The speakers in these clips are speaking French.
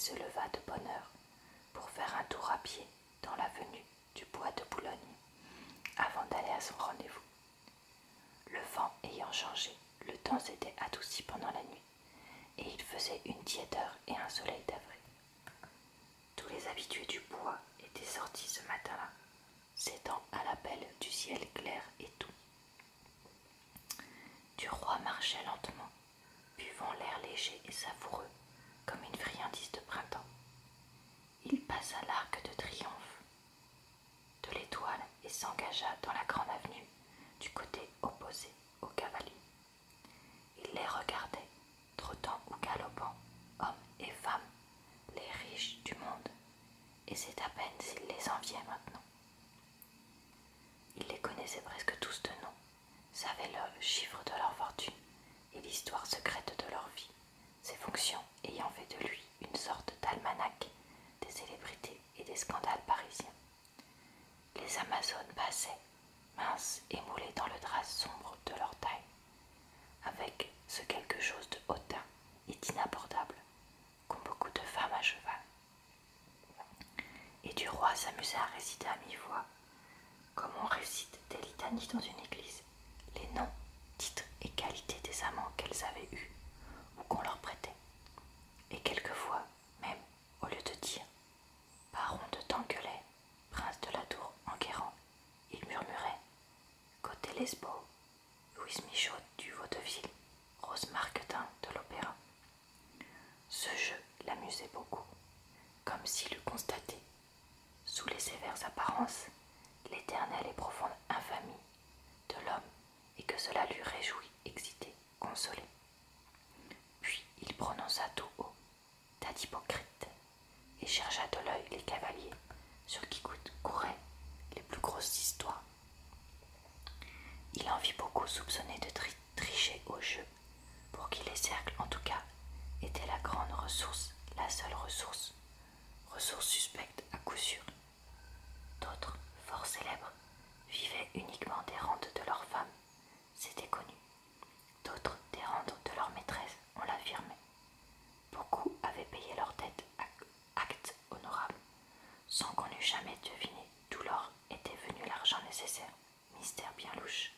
se leva de bonne heure pour faire un tour à pied dans l'avenue du bois de Boulogne avant d'aller à son rendez-vous. Le vent ayant changé, le temps s'était adouci pendant la nuit et il faisait une tiédeur et un soleil d'avril. Tous les habitués du bois étaient sortis ce matin-là, s'étant à l'appel du ciel clair et doux. Duroy marchait lentement, buvant l'air léger et savoureux comme une friandise de printemps. Il passa l'Arc de Triomphe de l'Étoile et s'engagea dans la grande avenue du côté opposé aux cavaliers. Il les regardait, trottant ou galopant, hommes et femmes, les riches du monde, et c'est à peine s'il les enviait maintenant. Il les connaissait presque tous de nom, savait le chiffre de leur fortune et l'histoire secrète de leur vie, ses fonctions ayant fait de lui une sorte d'almanach des célébrités et des scandales parisiens. Les Amazones passaient, minces et moulées dans le drap sombre de leur taille, avec ce quelque chose de hautain et d'inabordable qu'ont beaucoup de femmes à cheval. Et Duroy s'amusait à réciter à mi-voix, comme on récite des litanies dans une église, les noms, titres et qualités des amants qu'elles avaient eus ou qu'on leur prêtait. Et quelquefois, même, au lieu de dire « Baron de Tanquelay, prince de la Tour Enguerrand », il murmurait « Côté Lesbos, Louise Michaud du Vaudeville, Rose Marquetin de l'Opéra ». Ce jeu l'amusait beaucoup, comme s'il eût constaté, sous les sévères apparences, l'éternelle et profonde infamie de l'homme et que cela l'eût réjoui, excité, consolé. Puis il prononça tout haut « tas d'hypocrites » et chercha de l'œil les cavaliers sur qui couraient les plus grosses histoires. Il en vit beaucoup soupçonner de tricher au jeu, pour qui les cercles en tout cas étaient la grande ressource, la seule ressource suspecte à coup sûr. D'autres, fort célèbres, vivaient uniquement des rentes de leurs femmes, c'était connu. D'autres des rentes de leurs maîtresses, on l'affirmait. Beaucoup avaient payé leurs dettes à actes honorables, sans qu'on eût jamais deviné d'où leur était venu l'argent nécessaire, mystère bien louche.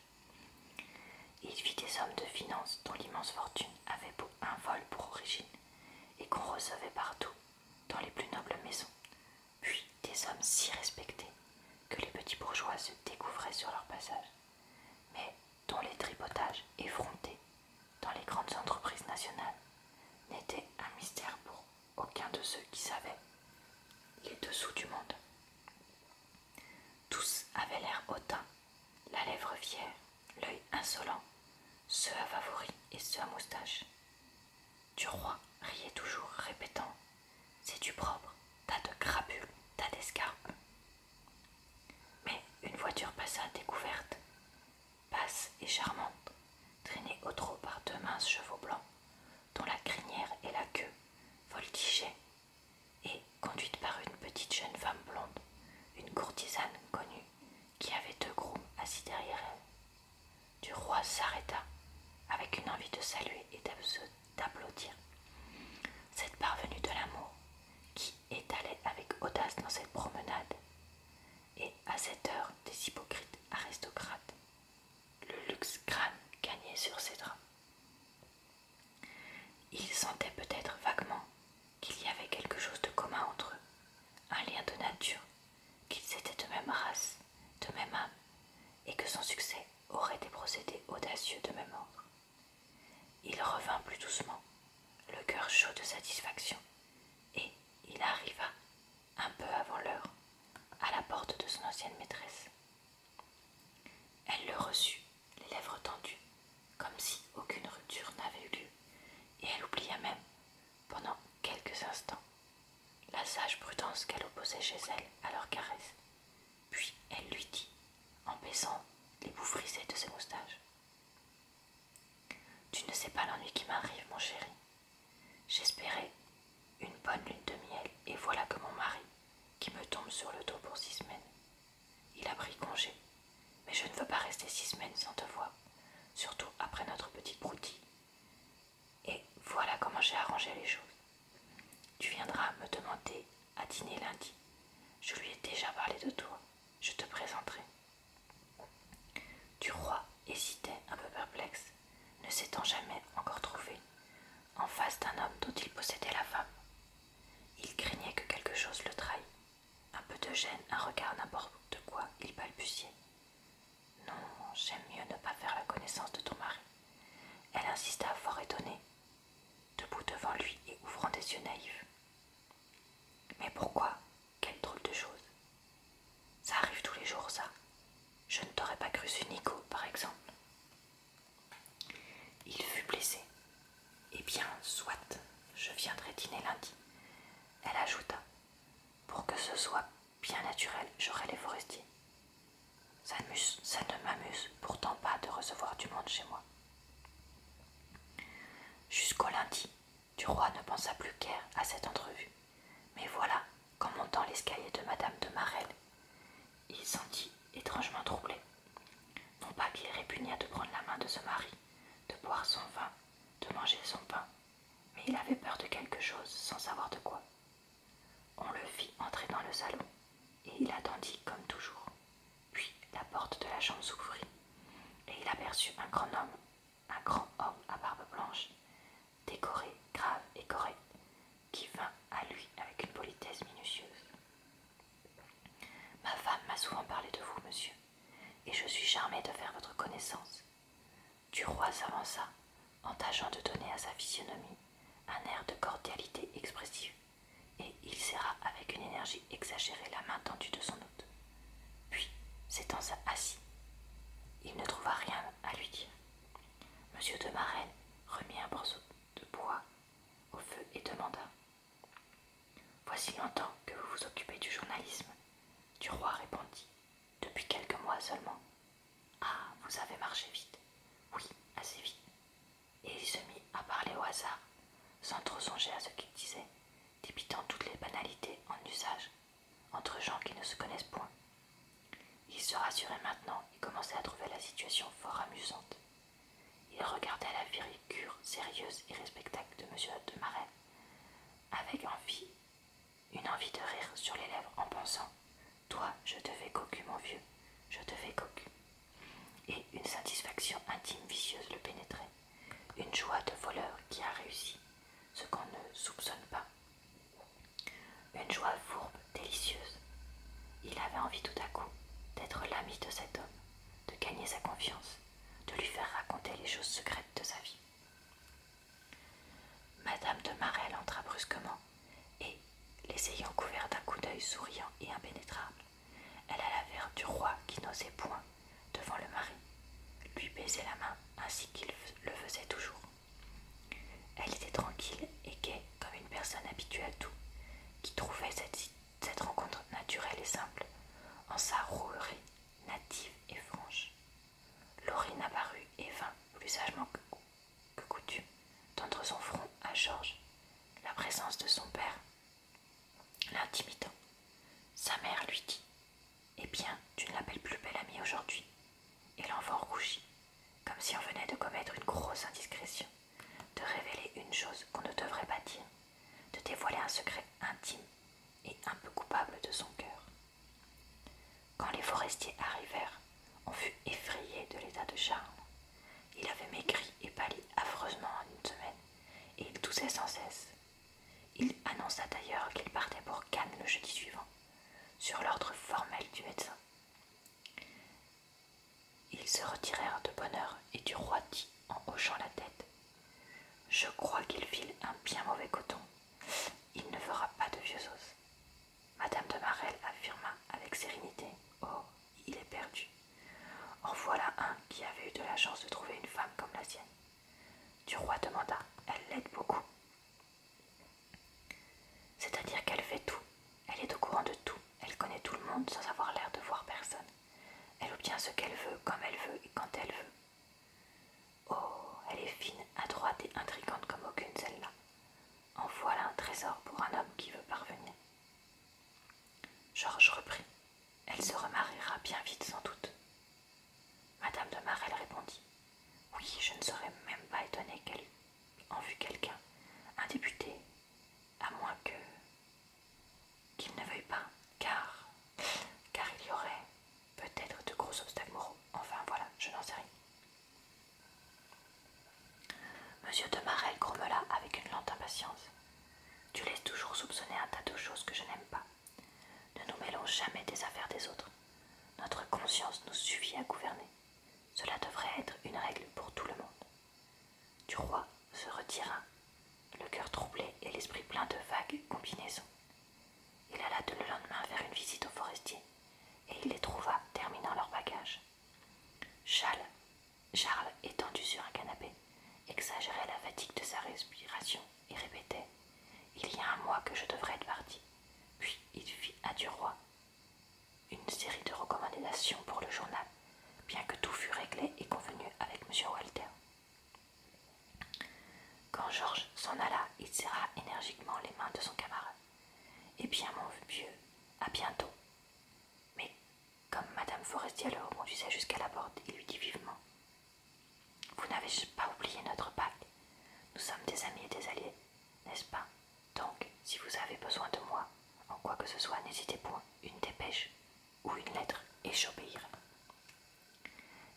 Il vit des hommes de finance dont l'immense fortune avait un vol pour origine et qu'on recevait partout, dans les plus nobles maisons, puis des hommes si respectés que les petits bourgeois se découvraient sur leur passage, mais dont les tripotages effrontés dans les grandes entreprises nationales n'étaient un mystère pour aucun de ceux qui savaient les dessous du monde. Tous avaient l'air hautain, la lèvre fière, l'œil insolent, ceux à favoris et ceux à moustache. Duroy riait toujours, répétant « C'est du propre, tas de crapules, tas d'escarpes ». Mais une voiture passa découverte, basse et charmante, traînée au trot par deux minces chevaux blancs, dont la crinière et la queue voltigeaient, et conduite par une petite jeune femme blonde, une courtisane connue, qui avait deux grooms assis derrière elle. Duroy s'arrêta, avec une envie de saluer et d'applaudir cette parvenue de l'amour, qui étalait avec audace dans cette promenade, et à cette heure des hypocrites aristocrates, le luxe crâne gagnait sur ses draps. Il sentait peut-être vaguement qu'il y avait quelque chose de commun entre eux, un lien de nature, qu'ils étaient de même race, de même âme, et que son succès aurait des procédés audacieux de même ordre. Il revint plus doucement, le cœur chaud de satisfaction, et il arriva, un peu avant l'heure, à la porte de son ancienne maîtresse. Elle le reçut, les lèvres tendues, comme si aucune rupture n'avait eu lieu, et elle oublia même, pendant quelques instants, la sage prudence qu'elle opposait chez elle à leurs caresses. Puis elle lui dit, en baissant les bouts frisés de ses moustaches: « Tu ne sais pas l'ennui qui m'arrive, mon chéri. J'espérais une bonne lune de miel, et voilà que mon mari, qui me tombe sur le dos pour 6 semaines. Il a pris congé, mais je ne veux pas rester 6 semaines devant lui et ouvrant des yeux naïfs. Mais pourquoi? Quelle drôle de chose. Ça arrive tous les jours, ça. Je ne t'aurais pas cru sur Nico, par exemple. Il fut blessé. Eh bien, soit, je viendrai dîner lundi. Elle ajouta. Pour que ce soit bien naturel, j'aurai les forestiers. Ça ne m'amuse pourtant pas de recevoir du monde chez moi. Jusqu'au lundi, Duroy ne pensa plus guère à cette entrevue. Mais voilà qu'en montant l'escalier de Madame de Marelle, il sentit étrangement troublé. Non pas qu'il répugnât de prendre la main de ce mari, de boire son vin, de manger son pain, mais il avait peur de quelque chose sans savoir de quoi. On le fit entrer dans le salon, et il attendit comme toujours. Puis la porte de la chambre s'ouvrit, et il aperçut un grand homme à barbe blanche, décoré, grave et correct, qui vint à lui avec une politesse minutieuse. Ma femme m'a souvent parlé de vous, monsieur, et je suis charmée de faire votre connaissance. Duroy s'avança, en tâchant de donner à sa physionomie un air de cordialité expressive, et il serra avec une énergie exagérée la main tendue de son hôte. Puis, s'étant assis, il ne trouva rien à lui dire. Monsieur de Marelle remit un morceau de bois au feu et demanda. Voici longtemps que vous vous occupez du journalisme. Duroy répondit. Depuis quelques mois seulement. Ah, vous avez marché vite. Oui, assez vite. Et il se mit à parler au hasard, sans trop songer à ce qu'il disait, débitant toutes les banalités en usage, entre gens qui ne se connaissent point. Il se rassurait maintenant et commençait à trouver la situation fort amusante. Il regardait la figure sérieuse et respectable de M. de Marelle, avec une envie de rire sur les lèvres en pensant « Toi, je te fais cocu, mon vieux, je te fais cocu ». Et une satisfaction intime vicieuse le pénétrait, une joie de voleur qui a réussi, ce qu'on ne soupçonne pas. Une joie fourbe, délicieuse. Il avait envie tout à coup d'être l'ami de cet homme, de gagner sa confiance, de lui faire raconter les choses secrètes de sa vie. Madame de Marelle entra brusquement et, les ayant couverts d'un coup d'œil souriant et impénétrable, elle alla vers Duroy qui n'osait point, devant le mari, lui baiser la main ainsi qu'il le faisait toujours. Elle était tranquille et gaie comme une personne habituée à tout, qui trouvait cette rencontre naturelle et simple en sa rouerie native et franche. Laurine apparut et vint, plus sagement que coutume, tendre son front à Georges, la présence de son père l'intimitant. Sa mère lui dit « Eh bien, tu ne l'appelles plus belle amie aujourd'hui ?» Et l'enfant rougit, comme si on venait de commettre une grosse indiscrétion, de révéler une chose qu'on ne devrait pas dire, de dévoiler un secret intime et un peu coupable de son cœur. Quand les forestiers arrivèrent, on fut effrayé de l'état de Charles. Il avait maigri et pâli affreusement en une semaine, et il toussait sans cesse. Il annonça d'ailleurs qu'il partait pour Cannes le jeudi suivant, sur l'ordre formel du médecin. Ils se retirèrent de bonne heure et Duroy dit en hochant la tête « Je crois qu'il file un bien mauvais coton. Il ne fera pas de vieux os. » Madame de Marelle affirma avec sérénité « Oh, il est perdu. En voilà un qui avait eu de la chance de trouver une femme comme la sienne. » Duroy demanda « Elle l'aide beaucoup. » C'est-à-dire qu'elle fait tout. Elle est au courant de tout. Elle connaît tout le monde sans avoir l'air de voir personne. Elle obtient ce qu'elle veut, comme elle veut et quand elle veut. Oh, elle est fine, adroite et intrigante comme aucune celle-là. En voilà un trésor pour un homme qui veut parvenir. Georges reprit. Elle se remariera bien vite sans doute. Madame de Marelle répondit. Oui, je ne serais même pas étonnée qu'elle eût en vue quelqu'un, un député, à moins qu'il ne veuille pas, car il y aurait peut-être de gros obstacles moraux. Enfin voilà, je n'en sais rien. Monsieur de Marelle grommela avec une lente impatience. Tu laisses toujours soupçonner un tas de choses que je n'aime pas. Ne nous mêlons jamais des affaires des autres. Notre conscience nous suffit à gouverner. Cela devrait être une règle pour tout le monde. Duroy se retira, le cœur troublé et l'esprit plein de vagues combinaisons. Il alla le lendemain faire une visite aux forestiers, et il les trouva terminant leur bagage. Charles, étendu sur un canapé, exagérait la fatigue de sa respiration et répétait « Il y a un mois que je devrais être parti ». Puis il fit à Duroy une série de recommandations pour le journal, bien que tout fût réglé et convenu avec M. Walter. Quand Georges s'en alla, il serra énergiquement les mains de son camarade. « Eh bien, mon vieux, à bientôt !» Mais, comme Madame Forestier le reconduisait jusqu'à la porte, il lui dit vivement « Vous n'avez pas oublié notre pacte. Nous sommes des amis et des alliés, n'est-ce pas? Donc, si vous avez besoin de moi, en quoi que ce soit, n'hésitez point, une dépêche ou une lettre, et j'obéirai. »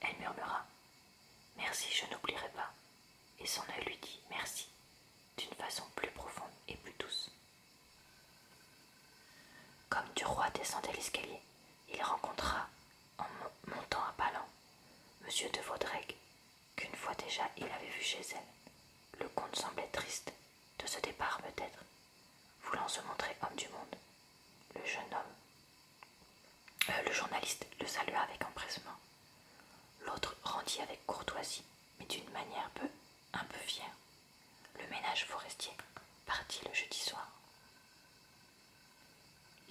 Elle murmura « Merci, je n'oublierai pas. » Et son œil lui dit « Merci » d'une façon plus profonde et plus douce. Comme Duroy descendait l'escalier, il rencontra, en montant à pas lents, M. de Vaudreuil, qu'une fois déjà il avait vu chez elle. Le comte semblait triste, de ce départ peut-être, voulant se montrer homme du monde. Le jeune homme, le journaliste le salua avec empressement. L'autre rendit avec courtoisie, mais d'une manière un peu fière. Le ménage forestier partit le jeudi soir.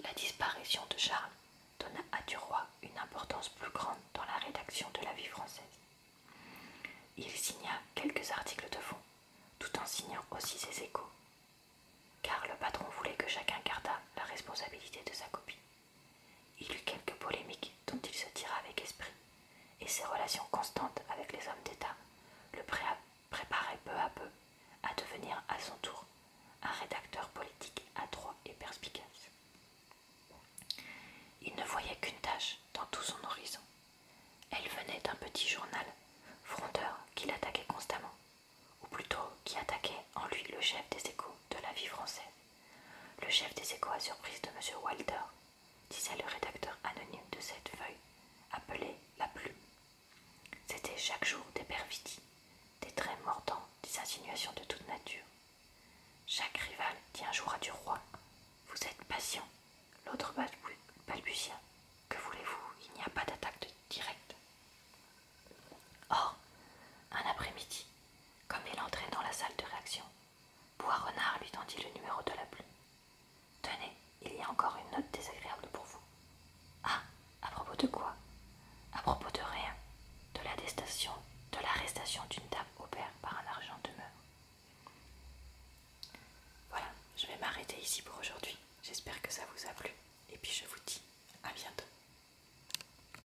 La disparition de Charles donna à Duroy une importance plus grande dans la rédaction de la Vie française. Il signa quelques articles de fond, tout en signant aussi ses échos, car le patron voulait que chacun gardât la responsabilité de sa copie. Il eut quelques polémiques dont il se tira avec esprit, et ses relations constantes avec les hommes d'État le préparaient peu à peu à devenir à son tour un rédacteur politique adroit et perspicace. Il ne voyait qu'une tâche dans tout son horizon. Elle venait d'un petit journal frondeur qui l'attaquait constamment, ou plutôt qui attaquait en lui le chef des échos de la Vie française. Le chef des échos à surprise de M. Walter, disait le rédacteur anonyme de cette feuille, appelé La Plume. C'était chaque jour des perfidies, des traits mordants, des insinuations de toute nature. Chaque rival dit un jour à Duroy « Vous êtes patient », l'autre